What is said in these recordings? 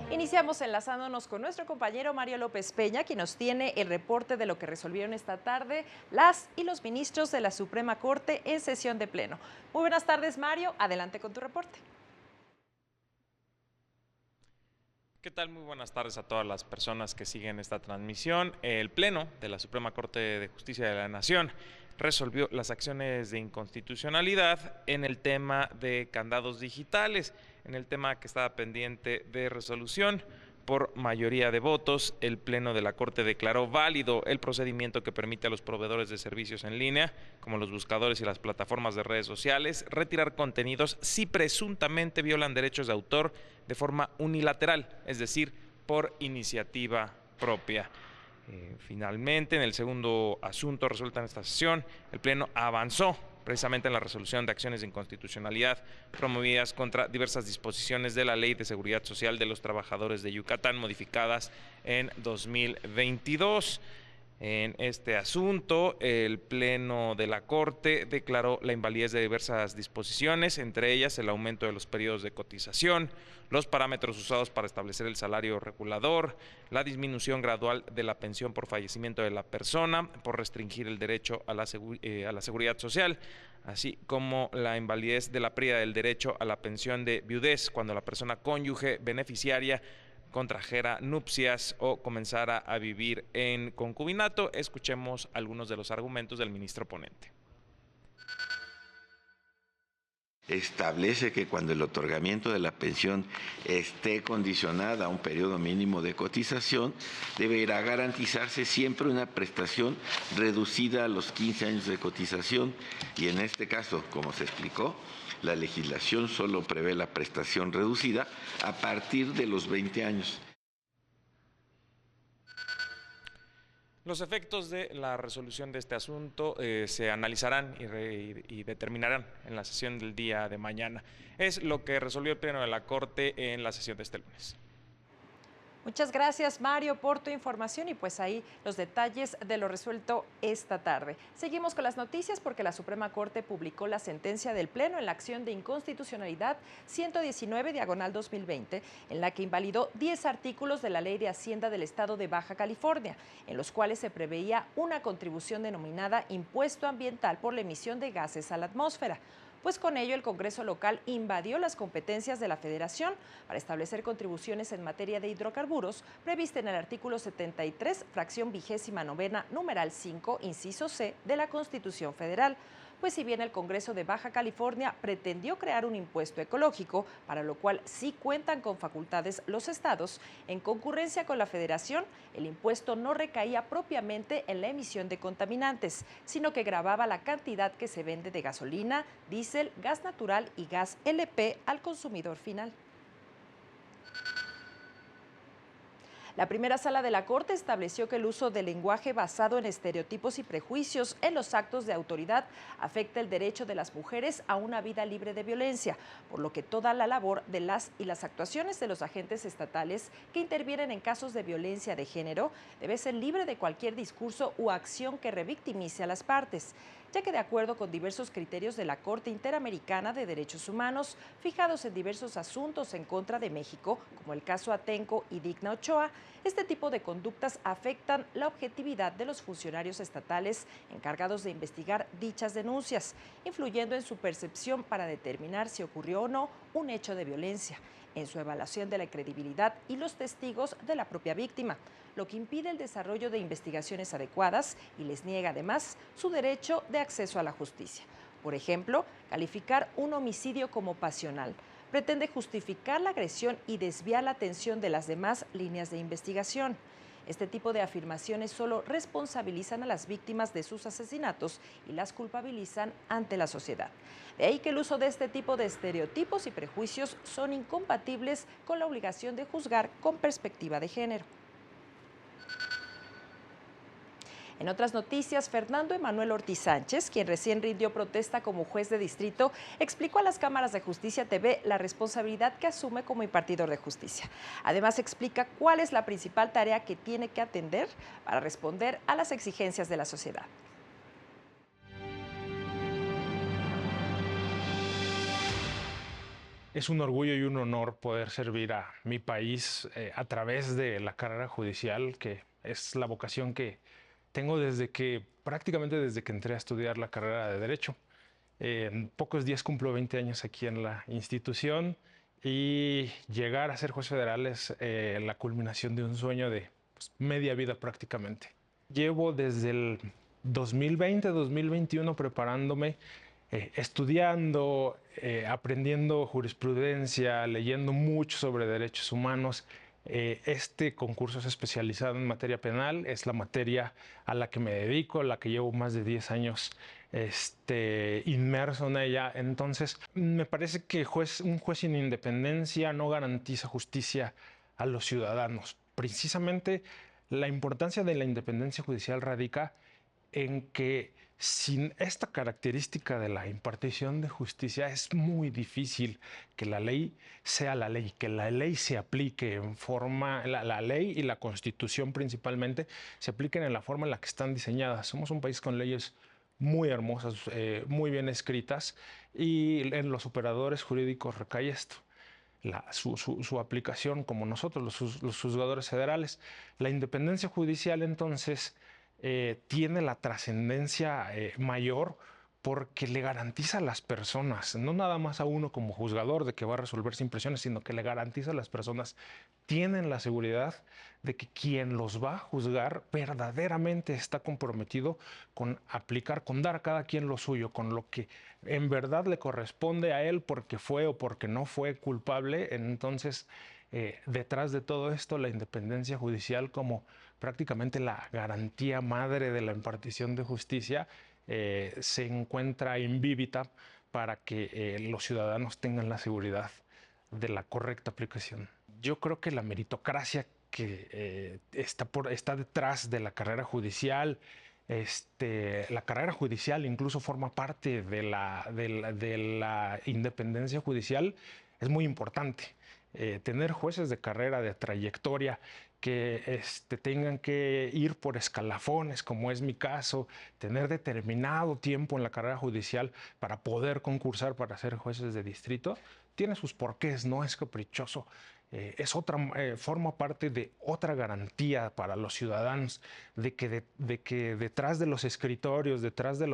Iniciamos enlazándonos con nuestro compañero Mario López Peña, quien nos tiene el reporte de lo que resolvieron esta tarde las y los ministros de la Suprema Corte en sesión de pleno. Muy buenas tardes, Mario. Adelante con tu reporte. ¿Qué tal? Muy buenas tardes a todas las personas que siguen esta transmisión. El Pleno de la Suprema Corte de Justicia de la Nación resolvió las acciones de inconstitucionalidad en el tema de candados digitales, en el tema que estaba pendiente de resolución. Por mayoría de votos, el Pleno de la Corte declaró válido el procedimiento que permite a los proveedores de servicios en línea, como los buscadores y las plataformas de redes sociales, retirar contenidos si presuntamente violan derechos de autor de forma unilateral, es decir, por iniciativa propia. Finalmente, en el segundo asunto resuelto en esta sesión, el Pleno avanzó precisamente en la resolución de acciones de inconstitucionalidad promovidas contra diversas disposiciones de la Ley de Seguridad Social de los Trabajadores de Yucatán, modificadas en 2022. En este asunto, el Pleno de la Corte declaró la invalidez de diversas disposiciones, entre ellas el aumento de los periodos de cotización, los parámetros usados para establecer el salario regulador, la disminución gradual de la pensión por fallecimiento de la persona, por restringir el derecho a la seguridad social, así como la invalidez de la pérdida del derecho a la pensión de viudez cuando la persona cónyuge beneficiaria contrajera nupcias o comenzara a vivir en concubinato. Escuchemos algunos de los argumentos del ministro ponente. Establece que cuando el otorgamiento de la pensión esté condicionada a un periodo mínimo de cotización, deberá garantizarse siempre una prestación reducida a los 15 años de cotización y en este caso, como se explicó, la legislación solo prevé la prestación reducida a partir de los 20 años. Los efectos de la resolución de este asunto se analizarán y determinarán en la sesión del día de mañana. Es lo que resolvió el Pleno de la Corte en la sesión de este lunes. Muchas gracias, Mario, por tu información y pues ahí los detalles de lo resuelto esta tarde. Seguimos con las noticias porque la Suprema Corte publicó la sentencia del Pleno en la acción de inconstitucionalidad 119/2020, en la que invalidó 10 artículos de la Ley de Hacienda del Estado de Baja California, en los cuales se preveía una contribución denominada impuesto ambiental por la emisión de gases a la atmósfera. Pues con ello el Congreso local invadió las competencias de la Federación para establecer contribuciones en materia de hidrocarburos prevista en el artículo 73, fracción 29, numeral 5, inciso C de la Constitución Federal. Pues si bien el Congreso de Baja California pretendió crear un impuesto ecológico, para lo cual sí cuentan con facultades los estados, en concurrencia con la Federación, el impuesto no recaía propiamente en la emisión de contaminantes, sino que gravaba la cantidad que se vende de gasolina, diésel, gas natural y gas LP al consumidor final. La primera sala de la Corte estableció que el uso del lenguaje basado en estereotipos y prejuicios en los actos de autoridad afecta el derecho de las mujeres a una vida libre de violencia, por lo que toda la labor de las actuaciones de los agentes estatales que intervienen en casos de violencia de género debe ser libre de cualquier discurso u acción que revictimice a las partes, ya que de acuerdo con diversos criterios de la Corte Interamericana de Derechos Humanos, fijados en diversos asuntos en contra de México, como el caso Atenco y Digna Ochoa, este tipo de conductas afectan la objetividad de los funcionarios estatales encargados de investigar dichas denuncias, influyendo en su percepción para determinar si ocurrió o no un hecho de violencia, en su evaluación de la credibilidad y los testigos de la propia víctima, lo que impide el desarrollo de investigaciones adecuadas y les niega además su derecho de acceso a la justicia. Por ejemplo, calificar un homicidio como pasional pretende justificar la agresión y desviar la atención de las demás líneas de investigación. Este tipo de afirmaciones solo responsabilizan a las víctimas de sus asesinatos y las culpabilizan ante la sociedad. De ahí que el uso de este tipo de estereotipos y prejuicios son incompatibles con la obligación de juzgar con perspectiva de género. En otras noticias, Fernando Emanuel Ortiz Sánchez, quien recién rindió protesta como juez de distrito, explicó a las cámaras de Justicia TV la responsabilidad que asume como impartidor de justicia. Además, explica cuál es la principal tarea que tiene que atender para responder a las exigencias de la sociedad. Es un orgullo y un honor poder servir a mi país a través de la carrera judicial, que es la vocación que tengo prácticamente desde que entré a estudiar la carrera de Derecho. En pocos días cumplo 20 años aquí en la institución y llegar a ser juez federal es la culminación de un sueño de media vida prácticamente. Llevo desde el 2020, 2021 preparándome, estudiando, aprendiendo jurisprudencia, leyendo mucho sobre derechos humanos. Este concurso es especializado en materia penal, es la materia a la que me dedico, la que llevo más de 10 años inmerso en ella. Entonces, me parece que un juez sin independencia no garantiza justicia a los ciudadanos. Precisamente la importancia de la independencia judicial radica en que sin esta característica de la impartición de justicia es muy difícil que la ley sea la ley, que la ley se aplique en forma, la ley y la Constitución principalmente se apliquen en la forma en la que están diseñadas. Somos un país con leyes muy hermosas, muy bien escritas, y en los operadores jurídicos recae esto. Su aplicación, como nosotros, los juzgadores federales. La independencia judicial, entonces, tiene la trascendencia mayor porque le garantiza a las personas, no nada más a uno como juzgador de que va a resolver sin presiones, sino que le garantiza a las personas, tienen la seguridad de que quien los va a juzgar verdaderamente está comprometido con aplicar, con dar a cada quien lo suyo, con lo que en verdad le corresponde a él porque fue o porque no fue culpable. Entonces, detrás de todo esto, la independencia judicial como prácticamente la garantía madre de la impartición de justicia se encuentra invívita para que los ciudadanos tengan la seguridad de la correcta aplicación. Yo creo que la meritocracia que está detrás de la carrera judicial, la carrera judicial incluso forma parte de la independencia judicial, es muy importante. Tener jueces de carrera, de trayectoria, que tengan que ir por escalafones, como es mi caso, tener determinado tiempo en la carrera judicial para poder concursar para ser jueces de distrito, tiene sus porqués, no es caprichoso. Forma parte de otra garantía para los ciudadanos de que detrás de los escritorios, detrás de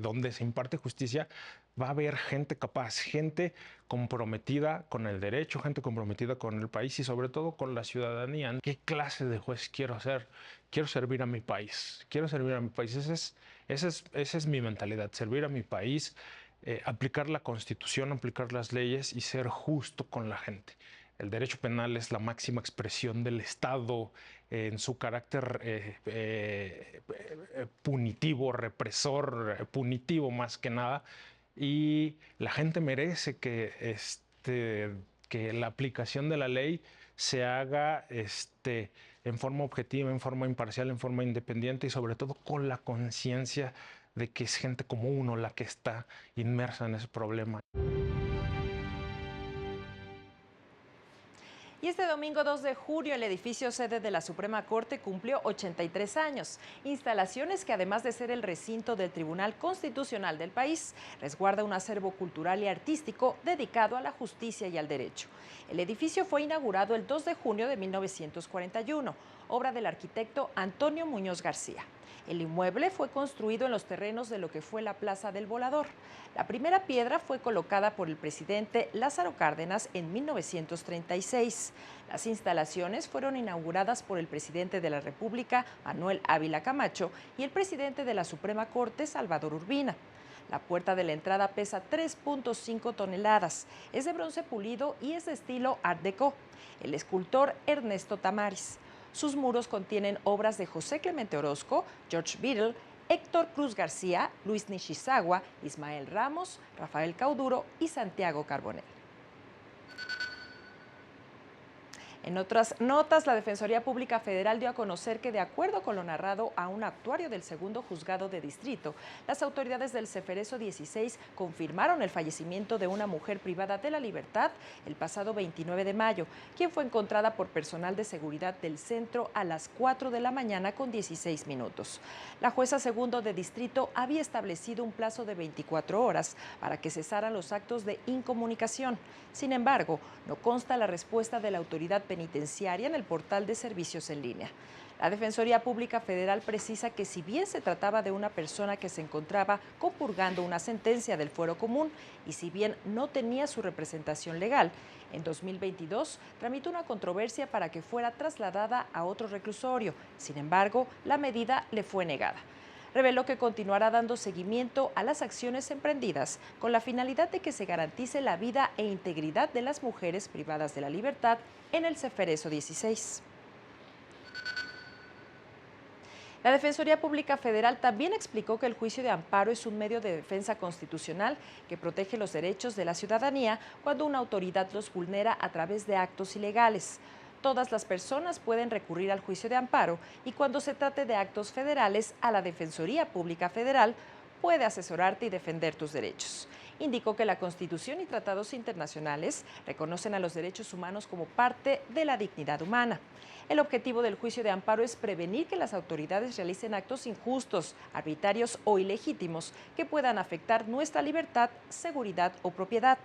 donde se imparte justicia, va a haber gente capaz, gente comprometida con el derecho, gente comprometida con el país y sobre todo con la ciudadanía. ¿Qué clase de juez quiero ser? Quiero servir a mi país, quiero servir a mi país. Esa es mi mentalidad, servir a mi país, aplicar la Constitución, aplicar las leyes y ser justo con la gente. El derecho penal es la máxima expresión del Estado en su carácter punitivo, represor, punitivo más que nada. Y la gente merece que la aplicación de la ley se haga en forma objetiva, en forma imparcial, en forma independiente y sobre todo con la conciencia de que es gente como uno la que está inmersa en ese problema. Y este domingo 2 de junio el edificio sede de la Suprema Corte cumplió 83 años, instalaciones que además de ser el recinto del Tribunal Constitucional del país, resguarda un acervo cultural y artístico dedicado a la justicia y al derecho. El edificio fue inaugurado el 2 de junio de 1941, obra del arquitecto Antonio Muñoz García. El inmueble fue construido en los terrenos de lo que fue la Plaza del Volador. La primera piedra fue colocada por el presidente Lázaro Cárdenas en 1936. Las instalaciones fueron inauguradas por el presidente de la República, Manuel Ávila Camacho, y el presidente de la Suprema Corte, Salvador Urbina. La puerta de la entrada pesa 3.5 toneladas, es de bronce pulido y es de estilo Art Deco. El escultor Ernesto Tamaris. Sus muros contienen obras de José Clemente Orozco, George Beadle, Héctor Cruz García, Luis Nishizawa, Ismael Ramos, Rafael Cauduro y Santiago Carbonell. En otras notas, la Defensoría Pública Federal dio a conocer que, de acuerdo con lo narrado a un actuario del segundo juzgado de distrito, las autoridades del Ceferezo 16 confirmaron el fallecimiento de una mujer privada de la libertad el pasado 29 de mayo, quien fue encontrada por personal de seguridad del centro a las 4 de la mañana con 16 minutos. La jueza segundo de distrito había establecido un plazo de 24 horas para que cesaran los actos de incomunicación. Sin embargo, no consta la respuesta de la autoridad penitenciaria en el portal de servicios en línea. La Defensoría Pública Federal precisa que, si bien se trataba de una persona que se encontraba compurgando una sentencia del fuero común y si bien no tenía su representación legal, en 2022 tramitó una controversia para que fuera trasladada a otro reclusorio. Sin embargo, la medida le fue negada. Reveló que continuará dando seguimiento a las acciones emprendidas con la finalidad de que se garantice la vida e integridad de las mujeres privadas de la libertad en el Ceferezo 16. La Defensoría Pública Federal también explicó que el juicio de amparo es un medio de defensa constitucional que protege los derechos de la ciudadanía cuando una autoridad los vulnera a través de actos ilegales. Todas las personas pueden recurrir al juicio de amparo y, cuando se trate de actos federales, a la Defensoría Pública Federal puede asesorarte y defender tus derechos. Indicó que la Constitución y tratados internacionales reconocen a los derechos humanos como parte de la dignidad humana. El objetivo del juicio de amparo es prevenir que las autoridades realicen actos injustos, arbitrarios o ilegítimos que puedan afectar nuestra libertad, seguridad o propiedad.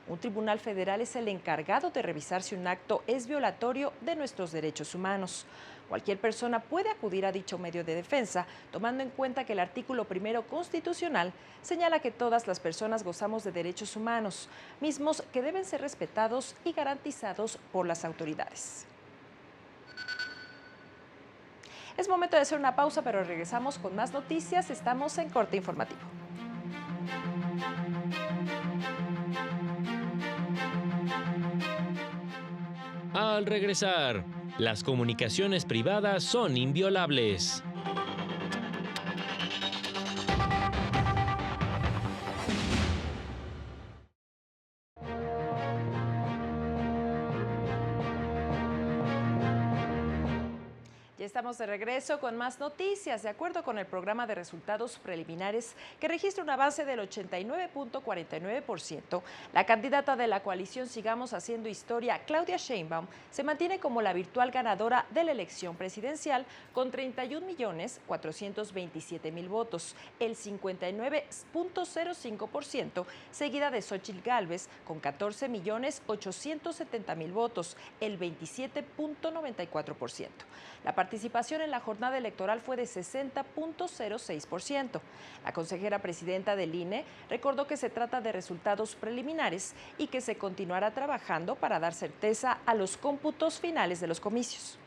Un tribunal federal es el encargado de revisar si un acto es violatorio de nuestros derechos humanos. Cualquier persona puede acudir a dicho medio de defensa, tomando en cuenta que el artículo 1 constitucional señala que todas las personas gozamos de derechos humanos, mismos que deben ser respetados y garantizados por las autoridades. Es momento de hacer una pausa, pero regresamos con más noticias. Estamos en Corte Informativo. Al regresar, las comunicaciones privadas son inviolables. Ya estamos de regreso con más noticias. De acuerdo con el programa de resultados preliminares, que registra un avance del 89.49%, la candidata de la coalición Sigamos Haciendo Historia, Claudia Sheinbaum, se mantiene como la virtual ganadora de la elección presidencial con 31.427.000 votos, el 59.05%, seguida de Xóchitl Gálvez con 14.870.000 votos, el 27.94%. La participación en la jornada electoral fue de 60.06%. La consejera presidenta del INE recordó que se trata de resultados preliminares y que se continuará trabajando para dar certeza a los cómputos finales de los comicios.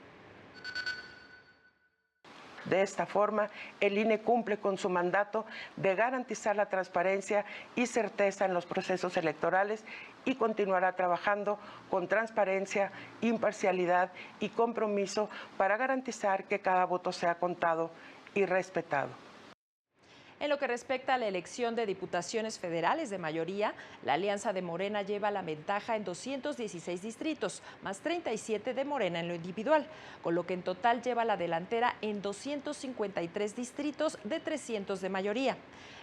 De esta forma, el INE cumple con su mandato de garantizar la transparencia y certeza en los procesos electorales y continuará trabajando con transparencia, imparcialidad y compromiso para garantizar que cada voto sea contado y respetado. En lo que respecta a la elección de diputaciones federales de mayoría, la alianza de Morena lleva la ventaja en 216 distritos, más 37 de Morena en lo individual, con lo que en total lleva la delantera en 253 distritos de 300 de mayoría,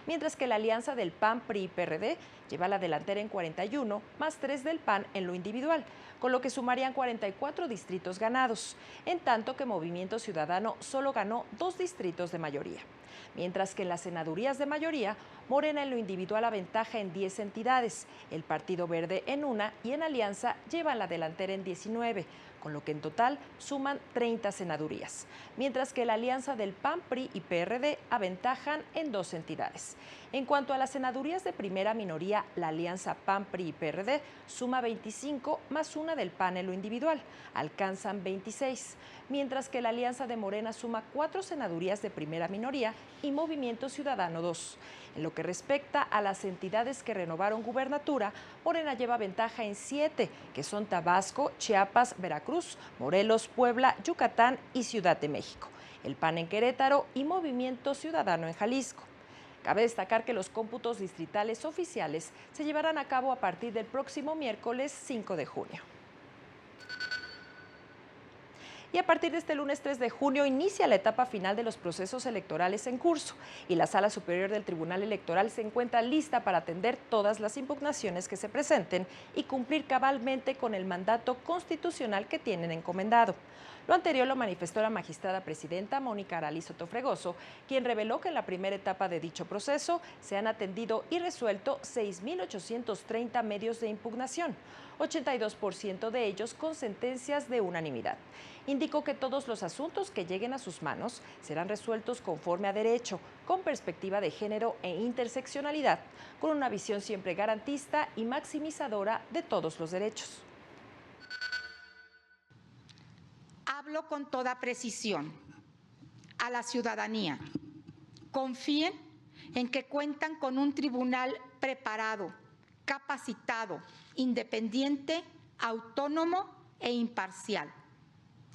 mientras que la alianza del PAN, PRI y PRD lleva la delantera en 41, más 3 del PAN en lo individual, con lo que sumarían 44 distritos ganados, en tanto que Movimiento Ciudadano solo ganó 2 distritos de mayoría. Mientras que en las senadurías de mayoría, Morena en lo individual aventaja en 10 entidades, el Partido Verde en 1 y en Alianza llevan la delantera en 19, con lo que en total suman 30 senadurías, mientras que la alianza del PAN, PRI y PRD aventajan en 2 entidades. En cuanto a las senadurías de primera minoría, la alianza PAN, PRI y PRD suma 25 más 1 del PAN en lo individual, alcanzan 26, mientras que la alianza de Morena suma 4 senadurías de primera minoría y Movimiento Ciudadano 2. En lo que respecta a las entidades que renovaron gubernatura, Morena lleva ventaja en 7, que son Tabasco, Chiapas, Veracruz, Morelos, Puebla, Yucatán y Ciudad de México, el PAN en Querétaro y Movimiento Ciudadano en Jalisco. Cabe destacar que los cómputos distritales oficiales se llevarán a cabo a partir del próximo miércoles 5 de junio. Y a partir de este lunes 3 de junio inicia la etapa final de los procesos electorales en curso y la Sala Superior del Tribunal Electoral se encuentra lista para atender todas las impugnaciones que se presenten y cumplir cabalmente con el mandato constitucional que tienen encomendado. Lo anterior lo manifestó la magistrada presidenta Mónica Aralí Soto Fregoso, quien reveló que en la primera etapa de dicho proceso se han atendido y resuelto 6.830 medios de impugnación, 82% de ellos con sentencias de unanimidad. Indicó que todos los asuntos que lleguen a sus manos serán resueltos conforme a derecho, con perspectiva de género e interseccionalidad, con una visión siempre garantista y maximizadora de todos los derechos. Hablo con toda precisión a la ciudadanía. Confíen en que cuentan con un tribunal preparado, capacitado, independiente, autónomo e imparcial,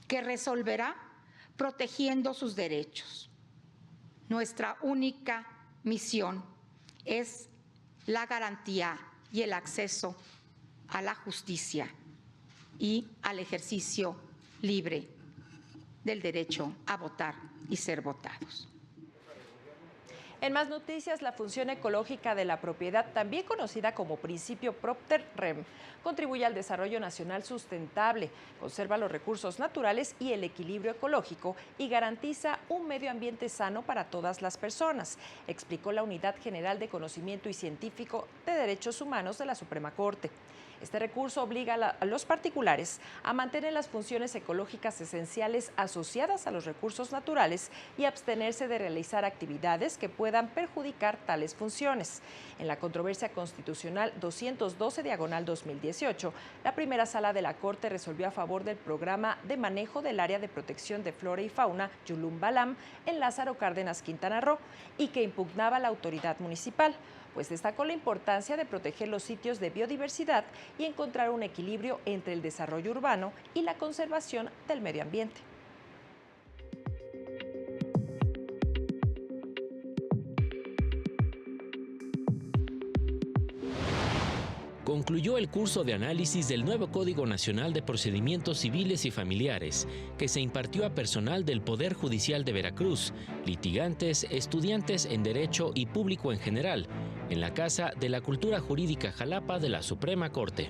que resolverá protegiendo sus derechos. Nuestra única misión es la garantía y el acceso a la justicia y al ejercicio libre del derecho a votar y ser votados. En más noticias, la función ecológica de la propiedad, también conocida como principio Propter Rem, contribuye al desarrollo nacional sustentable, conserva los recursos naturales y el equilibrio ecológico y garantiza un medio ambiente sano para todas las personas, explicó la Unidad General de Conocimiento y Científico de Derechos Humanos de la Suprema Corte. Este recurso obliga a los particulares a mantener las funciones ecológicas esenciales asociadas a los recursos naturales y abstenerse de realizar actividades que puedan perjudicar tales funciones. En la controversia constitucional 212/2018, la primera sala de la Corte resolvió a favor del programa de manejo del área de protección de flora y fauna Yulum Balam en Lázaro Cárdenas, Quintana Roo, y que impugnaba la autoridad municipal, pues destacó la importancia de proteger los sitios de biodiversidad y encontrar un equilibrio entre el desarrollo urbano y la conservación del medio ambiente. Concluyó el curso de análisis del nuevo Código Nacional de Procedimientos Civiles y Familiares, que se impartió a personal del Poder Judicial de Veracruz, litigantes, estudiantes en Derecho y público en general, en la Casa de la Cultura Jurídica Jalapa de la Suprema Corte.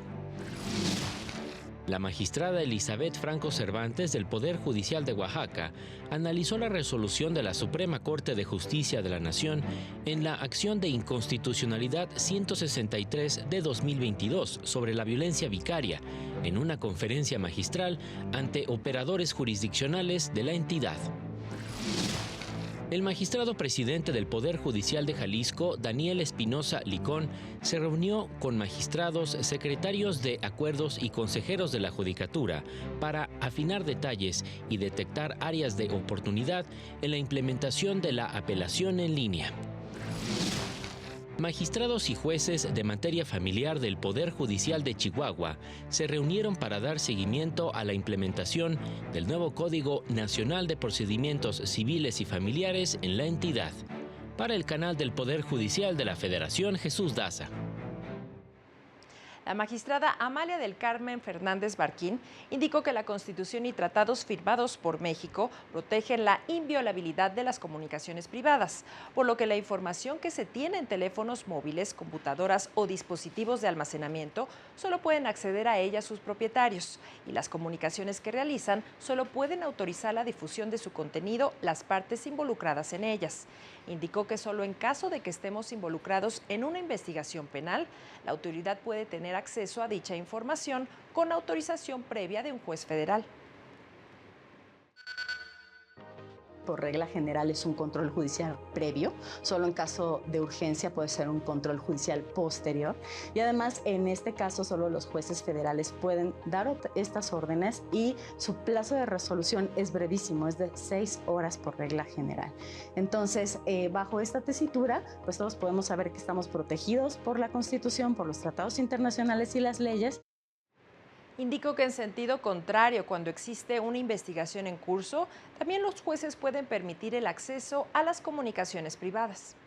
La magistrada Elizabeth Franco Cervantes del Poder Judicial de Oaxaca analizó la resolución de la Suprema Corte de Justicia de la Nación en la acción de inconstitucionalidad 163 de 2022 sobre la violencia vicaria en una conferencia magistral ante operadores jurisdiccionales de la entidad. El magistrado presidente del Poder Judicial de Jalisco, Daniel Espinosa Licón, se reunió con magistrados, secretarios de acuerdos y consejeros de la Judicatura para afinar detalles y detectar áreas de oportunidad en la implementación de la apelación en línea. Magistrados y jueces de materia familiar del Poder Judicial de Chihuahua se reunieron para dar seguimiento a la implementación del nuevo Código Nacional de Procedimientos Civiles y Familiares en la entidad. Para el canal del Poder Judicial de la Federación, Jesús Daza. La magistrada Amalia del Carmen Fernández Barquín indicó que la Constitución y tratados firmados por México protegen la inviolabilidad de las comunicaciones privadas, por lo que la información que se tiene en teléfonos móviles, computadoras o dispositivos de almacenamiento solo pueden acceder a ella sus propietarios, y las comunicaciones que realizan solo pueden autorizar la difusión de su contenido las partes involucradas en ellas. Indicó que solo en caso de que estemos involucrados en una investigación penal, la autoridad puede tener acceso a dicha información con autorización previa de un juez federal. Por regla general es un control judicial previo, solo en caso de urgencia puede ser un control judicial posterior, y además en este caso solo los jueces federales pueden dar estas órdenes y su plazo de resolución es brevísimo, es de 6 horas por regla general. Entonces, bajo esta tesitura, pues todos podemos saber que estamos protegidos por la Constitución, por los tratados internacionales y las leyes. Indicó que en sentido contrario, cuando existe una investigación en curso, también los jueces pueden permitir el acceso a las comunicaciones privadas.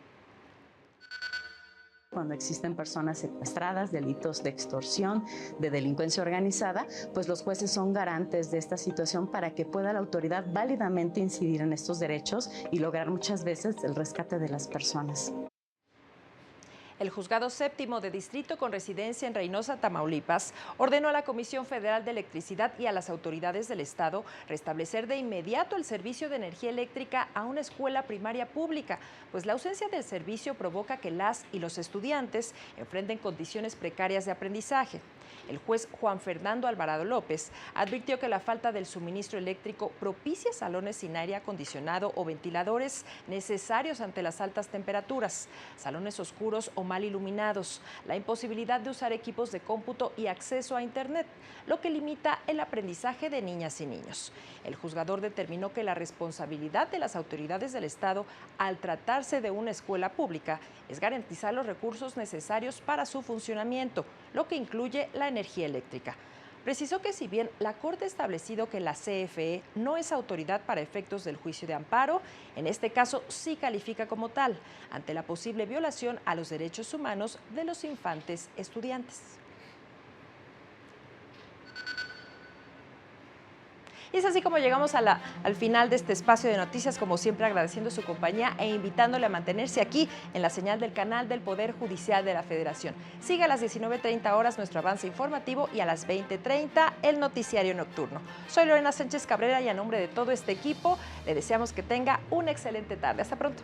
Cuando existen personas secuestradas, delitos de extorsión, de delincuencia organizada, pues los jueces son garantes de esta situación para que pueda la autoridad válidamente incidir en estos derechos y lograr muchas veces el rescate de las personas. El Juzgado Séptimo de Distrito con residencia en Reynosa, Tamaulipas, ordenó a la Comisión Federal de Electricidad y a las autoridades del Estado restablecer de inmediato el servicio de energía eléctrica a una escuela primaria pública, pues la ausencia del servicio provoca que las y los estudiantes enfrenten condiciones precarias de aprendizaje. El juez Juan Fernando Alvarado López advirtió que la falta del suministro eléctrico propicia salones sin aire acondicionado o ventiladores necesarios ante las altas temperaturas, salones oscuros o mal iluminados, la imposibilidad de usar equipos de cómputo y acceso a Internet, lo que limita el aprendizaje de niñas y niños. El juzgador determinó que la responsabilidad de las autoridades del Estado al tratarse de una escuela pública es garantizar los recursos necesarios para su funcionamiento, lo que incluye la energía eléctrica. Precisó que si bien la Corte ha establecido que la CFE no es autoridad para efectos del juicio de amparo, en este caso sí califica como tal, ante la posible violación a los derechos humanos de los infantes estudiantes. Y es así como llegamos al final de este espacio de noticias, como siempre agradeciendo su compañía e invitándole a mantenerse aquí en la señal del canal del Poder Judicial de la Federación. Siga a las 19:30 horas nuestro avance informativo y a las 20:30 el noticiario nocturno. Soy Lorena Sánchez Cabrera y a nombre de todo este equipo le deseamos que tenga una excelente tarde. Hasta pronto.